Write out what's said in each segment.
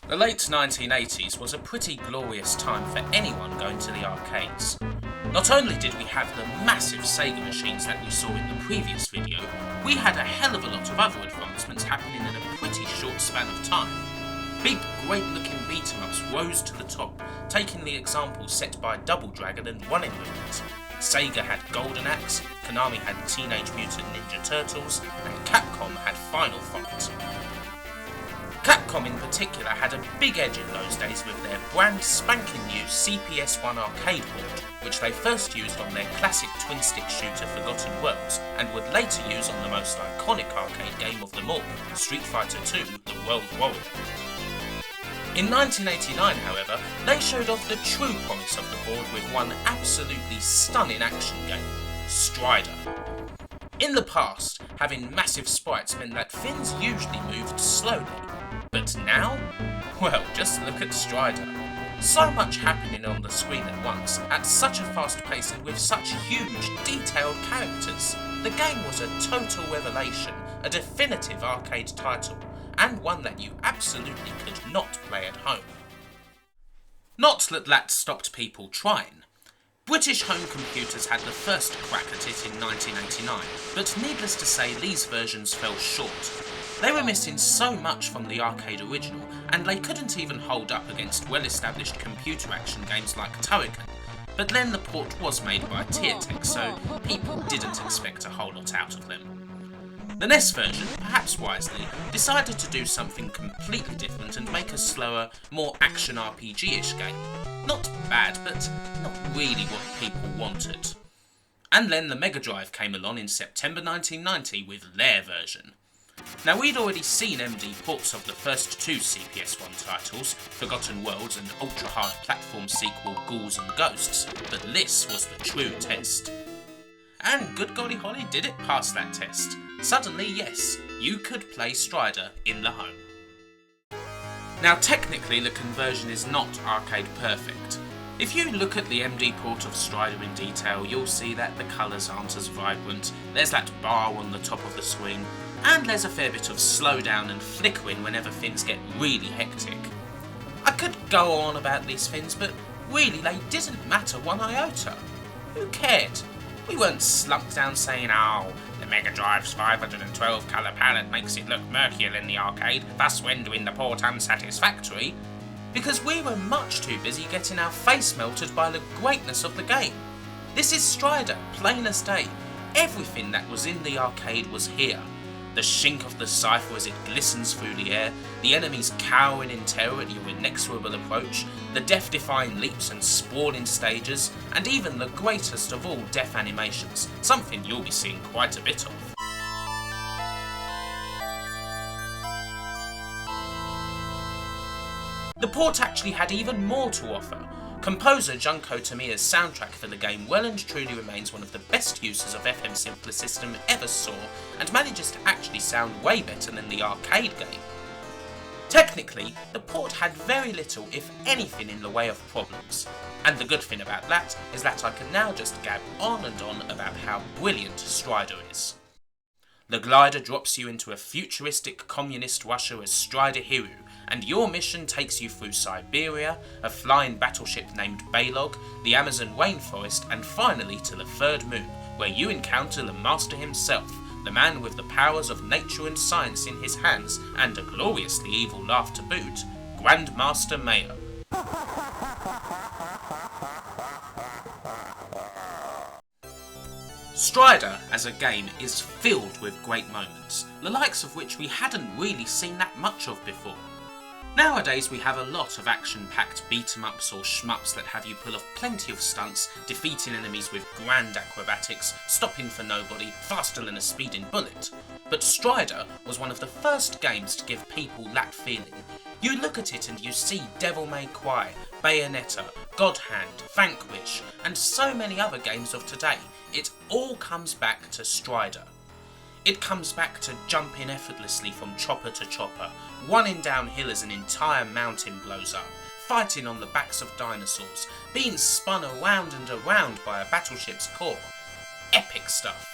The late 1980s was a pretty glorious time for anyone going to the arcades. Not only did we have the massive Sega machines that we saw in the previous video, we had a hell of a lot of other advancements happening in a pretty short span of time. Big, great-looking beat-em-ups rose to the top, taking the example set by Double Dragon and Running Movement. Sega had Golden Axe, Konami had Teenage Mutant Ninja Turtles, and Capcom had Final Fight. Capcom in particular had a big edge in those days with their brand spanking new CPS-1 arcade board, which they first used on their classic twin-stick shooter Forgotten Worlds, and would later use on the most iconic arcade game of them all, Street Fighter II: The World Warrior. In 1989, however, they showed off the true promise of the board with one absolutely stunning action game, Strider. In the past, having massive sprites meant that things usually moved slowly, but now? Well, just look at Strider. So much happening on the screen at once, at such a fast pace and with such huge, detailed characters. The game was a total revelation, a definitive arcade title, and one that you absolutely could not play at home. Not that stopped people trying. British home computers had the first crack at it in 1989, but needless to say these versions fell short. They were missing so much from the arcade original, and they couldn't even hold up against well-established computer action games like Turrican. But then the port was made by Teartech, so people didn't expect a whole lot out of them. The NES version, perhaps wisely, decided to do something completely different and make a slower, more action RPG-ish game. Not bad, but not really what people wanted. And then the Mega Drive came along in September 1990 with their version. Now, we'd already seen MD ports of the first two CPS-1 titles, Forgotten Worlds and ultra-hard platform sequel Ghouls and Ghosts, but this was the true test. And good golly holly, did it pass that test? Suddenly, yes, you could play Strider in the home. Now, technically the conversion is not arcade perfect. If you look at the MD port of Strider in detail, you'll see that the colours aren't as vibrant, there's that bar on the top of the screen, and there's a fair bit of slowdown and flickering whenever things get really hectic. I could go on about these things, but really they didn't matter one iota. Who cared? We weren't slumped down saying, oh, the Mega Drive's 512 colour palette makes it look murkier in the arcade, thus rendering the port unsatisfactory, because we were much too busy getting our face melted by the greatness of the game. This is Strider, plain as day. Everything that was in the arcade was here. The shink of the cipher as it glistens through the air, the enemies cowering in terror at your inexorable approach, the death-defying leaps and sprawling stages, and even the greatest of all death animations, something you'll be seeing quite a bit of. The port actually had even more to offer. Composer Junko Tamiya's soundtrack for the game well and truly remains one of the best uses of FM Simpler system ever saw, and manages to actually sound way better than the arcade game. Technically, the port had very little, if anything, in the way of problems, and the good thing about that is that I can now just gab on and on about how brilliant Strider is. The glider drops you into a futuristic communist Russia as Strider Hiru, and your mission takes you through Siberia, a flying battleship named Baylog, the Amazon rainforest, and finally to the Third Moon, where you encounter the Master himself, the man with the powers of nature and science in his hands, and a gloriously evil laugh to boot, Grandmaster Mayo. Strider, as a game, is filled with great moments, the likes of which we hadn't really seen that much of before. Nowadays we have a lot of action-packed beat-em-ups or shmups that have you pull off plenty of stunts, defeating enemies with grand acrobatics, stopping for nobody, faster than a speeding bullet. But Strider was one of the first games to give people that feeling. You look at it and you see Devil May Cry, Bayonetta, God Hand, Vanquish, and so many other games of today. It all comes back to Strider. It comes back to jumping effortlessly from chopper to chopper, running downhill as an entire mountain blows up, fighting on the backs of dinosaurs, being spun around and around by a battleship's core. Epic stuff.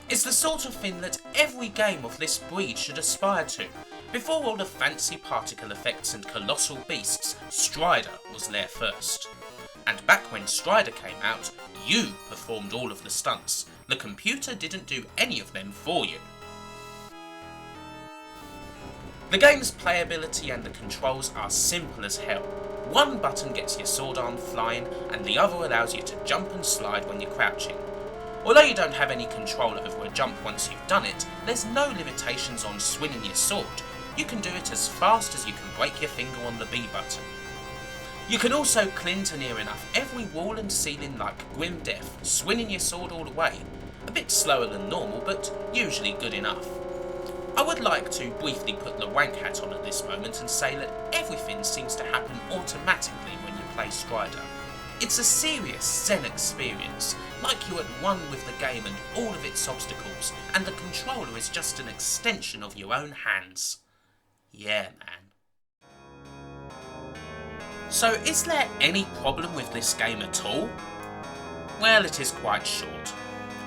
It's the sort of thing that every game of this breed should aspire to. Before all the fancy particle effects and colossal beasts, Strider was there first. And back when Strider came out, you performed all of the stunts. The computer didn't do any of them for you. The game's playability and the controls are simple as hell. One button gets your sword arm flying, and the other allows you to jump and slide when you're crouching. Although you don't have any control over a jump once you've done it, there's no limitations on swinging your sword. You can do it as fast as you can break your finger on the B button. You can also cling to near enough every wall and ceiling like grim death, swinging your sword all the way. A bit slower than normal, but usually good enough. I would like to briefly put the wank hat on at this moment and say that everything seems to happen automatically when you play Strider. It's a serious Zen experience, like you're at one with the game and all of its obstacles, and the controller is just an extension of your own hands. Yeah, man. So is there any problem with this game at all? Well, it is quite short.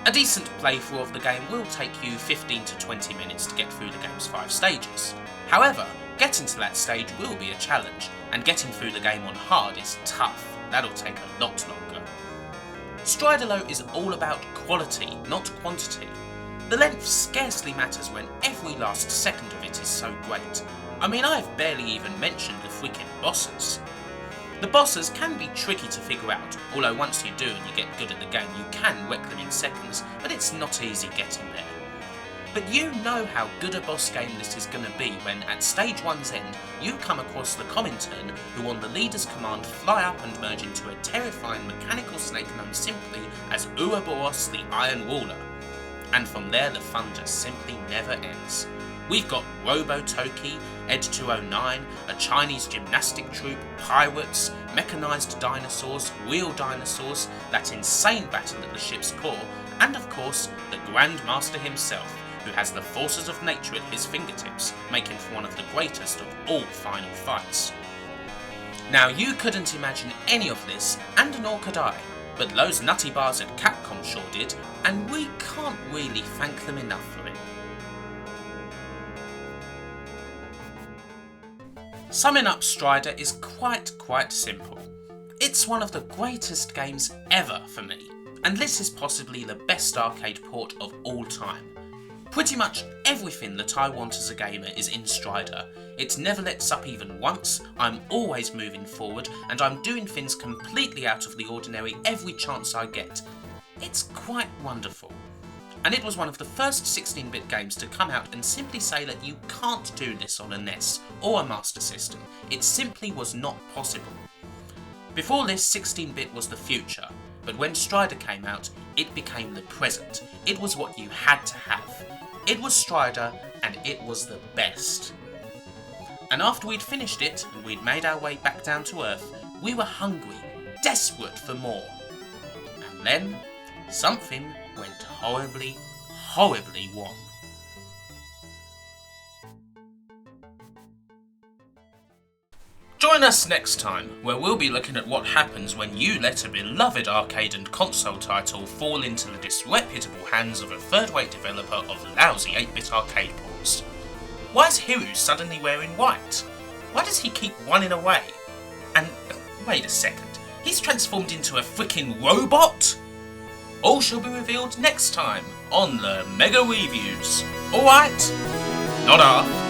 A decent playthrough of the game will take you 15 to 20 minutes to get through the game's 5 stages. However, getting to that stage will be a challenge, and getting through the game on hard is tough. That'll take a lot longer. Strider is all about quality, not quantity. The length scarcely matters when every last second of it is so great. I mean, I've barely even mentioned the freaking bosses. The bosses can be tricky to figure out, although once you do and you get good at the game you can wreck them in seconds, but it's not easy getting there. But you know how good a boss game this is going to be when, at stage 1's end, you come across the Comintern who on the leader's command fly up and merge into a terrifying mechanical snake known simply as Ouroboros the Iron Ruler. And from there the fun just simply never ends. We've got Robo-Toki, Ed 209, a Chinese gymnastic troupe, pirates, mechanised dinosaurs, real dinosaurs, that insane battle at the ship's core, and of course, the Grand Master himself, who has the forces of nature at his fingertips, making for one of the greatest of all final fights. Now you couldn't imagine any of this, and nor could I, but those nutty bars at Capcom sure did, and we can't really thank them enough for it. Summing up Strider is quite simple. It's one of the greatest games ever for me, and this is possibly the best arcade port of all time. Pretty much everything that I want as a gamer is in Strider. It never lets up even once, I'm always moving forward, and I'm doing things completely out of the ordinary every chance I get. It's quite wonderful. And it was one of the first 16-bit games to come out and simply say that you can't do this on a NES or a Master System. It simply was not possible. Before this, 16-bit was the future, but when Strider came out, it became the present. It was what you had to have. It was Strider, and it was the best. And after we'd finished it, and we'd made our way back down to Earth, we were hungry, desperate for more. And then, something went horribly wrong. Join us next time, where we'll be looking at what happens when you let a beloved arcade and console title fall into the disreputable hands of a third-rate developer of lousy 8-bit arcade ports. Why is Hiru suddenly wearing white? Why does he keep running away? And, wait a second, he's transformed into a freaking robot? All shall be revealed next time on the Mega Reviews. Alright? Not half.